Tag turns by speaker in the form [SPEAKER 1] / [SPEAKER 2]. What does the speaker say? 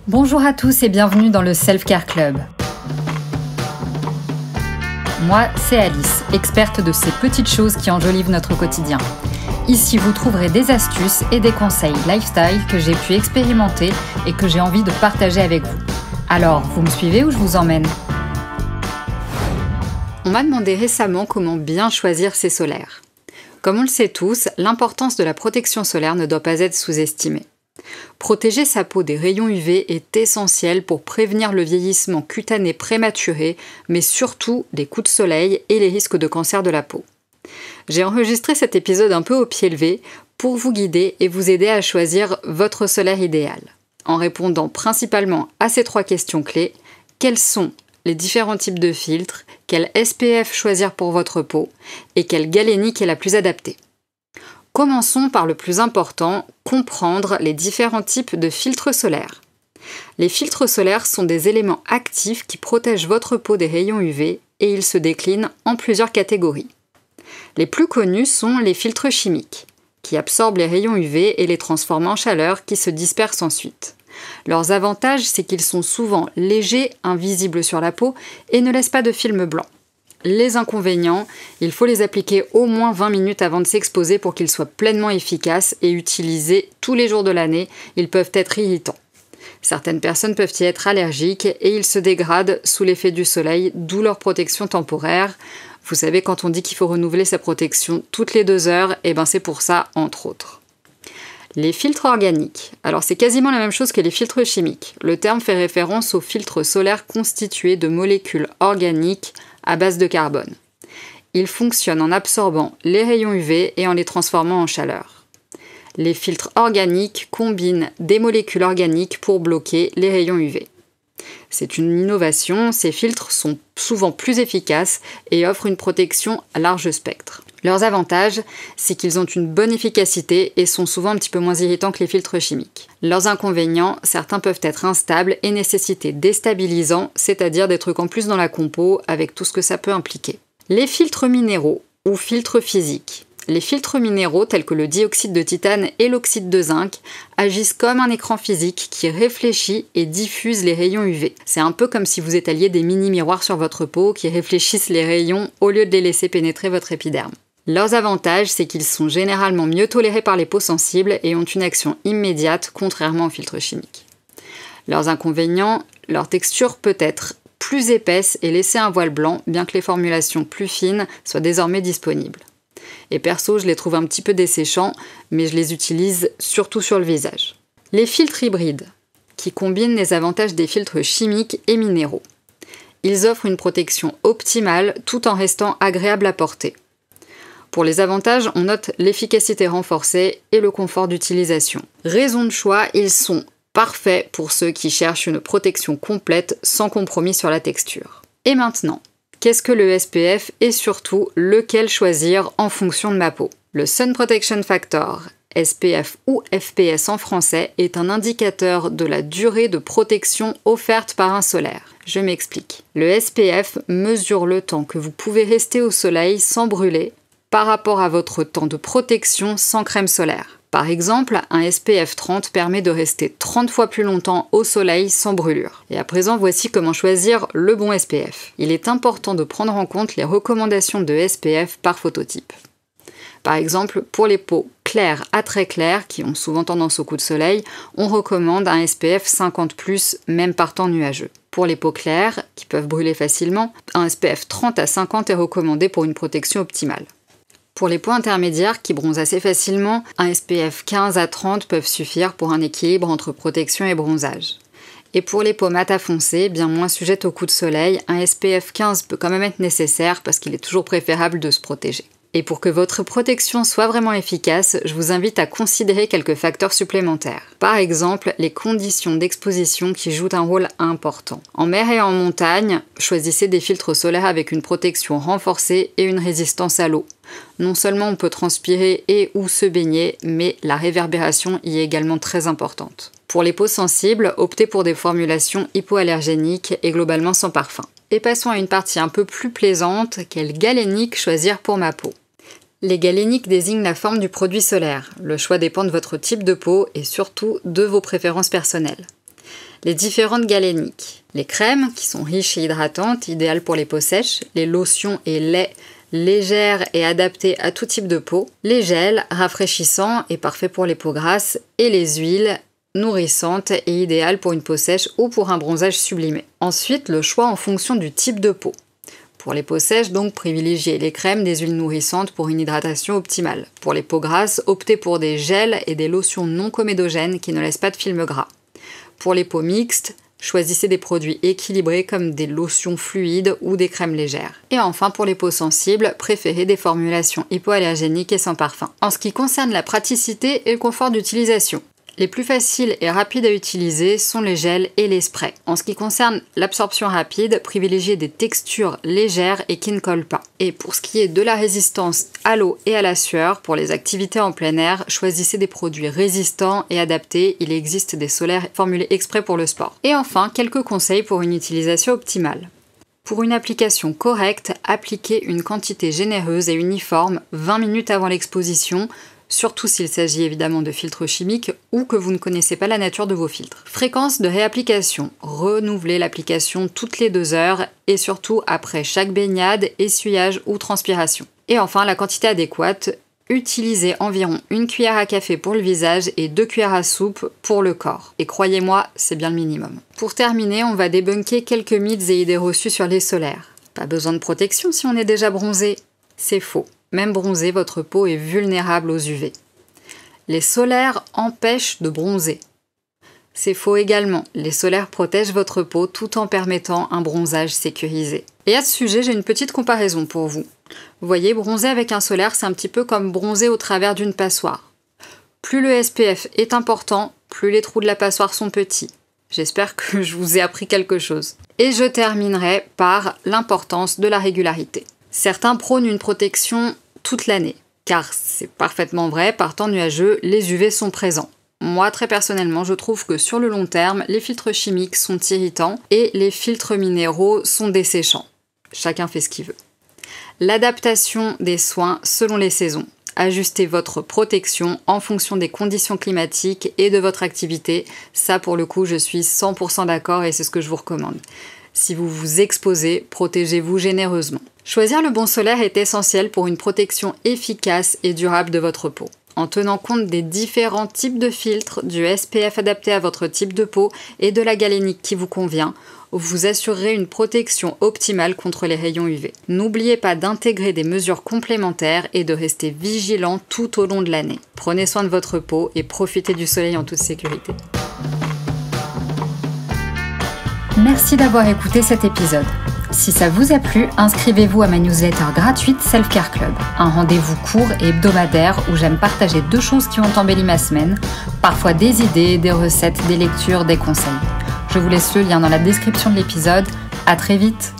[SPEAKER 1] Bonjour à tous et bienvenue dans le Self Care Club. Moi, c'est Alice, experte de ces petites choses qui enjolivent notre quotidien. Ici, vous trouverez des astuces et des conseils lifestyle que j'ai pu expérimenter et que j'ai envie de partager avec vous. Alors, vous me suivez ou je vous emmène ? On m'a demandé récemment comment bien choisir ses solaires. Comme on le sait tous, l'importance de la protection solaire ne doit pas être sous-estimée. Protéger sa peau des rayons UV est essentiel pour prévenir le vieillissement cutané prématuré, mais surtout les coups de soleil et les risques de cancer de la peau. J'ai enregistré cet épisode un peu au pied levé pour vous guider et vous aider à choisir votre solaire idéal, en répondant principalement à ces 3 questions clés. Quels sont les différents types de filtres, quel SPF choisir pour votre peau et quelle galénique est la plus adaptée. Commençons par le plus important, comprendre les différents types de filtres solaires. Les filtres solaires sont des éléments actifs qui protègent votre peau des rayons UV et ils se déclinent en plusieurs catégories. Les plus connus sont les filtres chimiques, qui absorbent les rayons UV et les transforment en chaleur qui se dispersent ensuite. Leurs avantages, c'est qu'ils sont souvent légers, invisibles sur la peau et ne laissent pas de film blanc. Les inconvénients, il faut les appliquer au moins 20 minutes avant de s'exposer pour qu'ils soient pleinement efficaces et utilisés tous les jours de l'année. Ils peuvent être irritants. Certaines personnes peuvent y être allergiques et ils se dégradent sous l'effet du soleil, d'où leur protection temporaire. Vous savez, quand on dit qu'il faut renouveler sa protection toutes les 2 heures, c'est pour ça, entre autres. Les filtres organiques. Alors c'est quasiment la même chose que les filtres chimiques. Le terme fait référence aux filtres solaires constitués de molécules organiques à base de carbone. Ils fonctionnent en absorbant les rayons UV et en les transformant en chaleur. Les filtres organiques combinent des molécules organiques pour bloquer les rayons UV. C'est une innovation, ces filtres sont souvent plus efficaces et offrent une protection à large spectre. Leurs avantages, c'est qu'ils ont une bonne efficacité et sont souvent un petit peu moins irritants que les filtres chimiques. Leurs inconvénients, certains peuvent être instables et nécessiter des stabilisants, c'est-à-dire des trucs en plus dans la compo avec tout ce que ça peut impliquer. Les filtres minéraux ou filtres physiques. Les filtres minéraux tels que le dioxyde de titane et l'oxyde de zinc agissent comme un écran physique qui réfléchit et diffuse les rayons UV. C'est un peu comme si vous étaliez des mini-miroirs sur votre peau qui réfléchissent les rayons au lieu de les laisser pénétrer votre épiderme. Leurs avantages, c'est qu'ils sont généralement mieux tolérés par les peaux sensibles et ont une action immédiate, contrairement aux filtres chimiques. Leurs inconvénients, leur texture peut être plus épaisse et laisser un voile blanc, bien que les formulations plus fines soient désormais disponibles. Et perso, je les trouve un petit peu desséchants, mais je les utilise surtout sur le visage. Les filtres hybrides, qui combinent les avantages des filtres chimiques et minéraux. Ils offrent une protection optimale tout en restant agréables à porter. Pour les avantages, on note l'efficacité renforcée et le confort d'utilisation. Raison de choix, ils sont parfaits pour ceux qui cherchent une protection complète sans compromis sur la texture. Et maintenant, qu'est-ce que le SPF et surtout lequel choisir en fonction de ma peau ? Le Sun Protection Factor, SPF ou FPS en français, est un indicateur de la durée de protection offerte par un solaire. Je m'explique. Le SPF mesure le temps que vous pouvez rester au soleil sans brûler par rapport à votre temps de protection sans crème solaire. Par exemple, un SPF 30 permet de rester 30 fois plus longtemps au soleil sans brûlure. Et à présent, voici comment choisir le bon SPF. Il est important de prendre en compte les recommandations de SPF par phototype. Par exemple, pour les peaux claires à très claires, qui ont souvent tendance au coup de soleil, on recommande un SPF 50+, même par temps nuageux. Pour les peaux claires, qui peuvent brûler facilement, un SPF 30 à 50 est recommandé pour une protection optimale. Pour les peaux intermédiaires qui bronzent assez facilement, un SPF 15 à 30 peuvent suffire pour un équilibre entre protection et bronzage. Et pour les peaux mat à foncé, bien moins sujettes aux coups de soleil, un SPF 15 peut quand même être nécessaire parce qu'il est toujours préférable de se protéger. Et pour que votre protection soit vraiment efficace, je vous invite à considérer quelques facteurs supplémentaires. Par exemple, les conditions d'exposition qui jouent un rôle important. En mer et en montagne, choisissez des filtres solaires avec une protection renforcée et une résistance à l'eau. Non seulement on peut transpirer et ou se baigner, mais la réverbération y est également très importante. Pour les peaux sensibles, optez pour des formulations hypoallergéniques et globalement sans parfum. Et passons à une partie un peu plus plaisante, quelle galénique choisir pour ma peau. Les galéniques désignent la forme du produit solaire. Le choix dépend de votre type de peau et surtout de vos préférences personnelles. Les différentes galéniques. Les crèmes, qui sont riches et hydratantes, idéales pour les peaux sèches. Les lotions et laits légères et adaptées à tout type de peau. Les gels, rafraîchissants et parfaits pour les peaux grasses. Et les huiles, nourrissantes et idéales pour une peau sèche ou pour un bronzage sublimé. Ensuite, le choix en fonction du type de peau. Pour les peaux sèches, donc, privilégiez les crèmes, des huiles nourrissantes pour une hydratation optimale. Pour les peaux grasses, optez pour des gels et des lotions non comédogènes qui ne laissent pas de film gras. Pour les peaux mixtes, choisissez des produits équilibrés comme des lotions fluides ou des crèmes légères. Et enfin, pour les peaux sensibles, préférez des formulations hypoallergéniques et sans parfum. En ce qui concerne la praticité et le confort d'utilisation, les plus faciles et rapides à utiliser sont les gels et les sprays. En ce qui concerne l'absorption rapide, privilégiez des textures légères et qui ne collent pas. Et pour ce qui est de la résistance à l'eau et à la sueur, pour les activités en plein air, choisissez des produits résistants et adaptés. Il existe des solaires formulés exprès pour le sport. Et enfin, quelques conseils pour une utilisation optimale. Pour une application correcte, appliquez une quantité généreuse et uniforme 20 minutes avant l'exposition, surtout s'il s'agit évidemment de filtres chimiques ou que vous ne connaissez pas la nature de vos filtres. Fréquence de réapplication. Renouvelez l'application toutes les 2 heures et surtout après chaque baignade, essuyage ou transpiration. Et enfin, la quantité adéquate. Utilisez environ 1 cuillère à café pour le visage et 2 cuillères à soupe pour le corps. Et croyez-moi, c'est bien le minimum. Pour terminer, on va débunker quelques mythes et idées reçues sur les solaires. Pas besoin de protection si on est déjà bronzé. C'est faux. Même bronzé, votre peau est vulnérable aux UV. Les solaires empêchent de bronzer. C'est faux également. Les solaires protègent votre peau tout en permettant un bronzage sécurisé. Et à ce sujet, j'ai une petite comparaison pour vous. Vous voyez, bronzer avec un solaire, c'est un petit peu comme bronzer au travers d'une passoire. Plus le SPF est important, plus les trous de la passoire sont petits. J'espère que je vous ai appris quelque chose. Et je terminerai par l'importance de la régularité. Certains prônent une protection toute l'année, car c'est parfaitement vrai, par temps nuageux, les UV sont présents. Moi, très personnellement, je trouve que sur le long terme, les filtres chimiques sont irritants et les filtres minéraux sont desséchants. Chacun fait ce qu'il veut. L'adaptation des soins selon les saisons. Ajustez votre protection en fonction des conditions climatiques et de votre activité. Ça, pour le coup, je suis 100% d'accord et c'est ce que je vous recommande. Si vous vous exposez, protégez-vous généreusement. Choisir le bon solaire est essentiel pour une protection efficace et durable de votre peau. En tenant compte des différents types de filtres, du SPF adapté à votre type de peau et de la galénique qui vous convient, vous assurerez une protection optimale contre les rayons UV. N'oubliez pas d'intégrer des mesures complémentaires et de rester vigilant tout au long de l'année. Prenez soin de votre peau et profitez du soleil en toute sécurité.
[SPEAKER 2] Merci d'avoir écouté cet épisode. Si ça vous a plu, inscrivez-vous à ma newsletter gratuite Self Care Club, un rendez-vous court et hebdomadaire où j'aime partager 2 choses qui ont embelli ma semaine, parfois des idées, des recettes, des lectures, des conseils. Je vous laisse le lien dans la description de l'épisode. À très vite!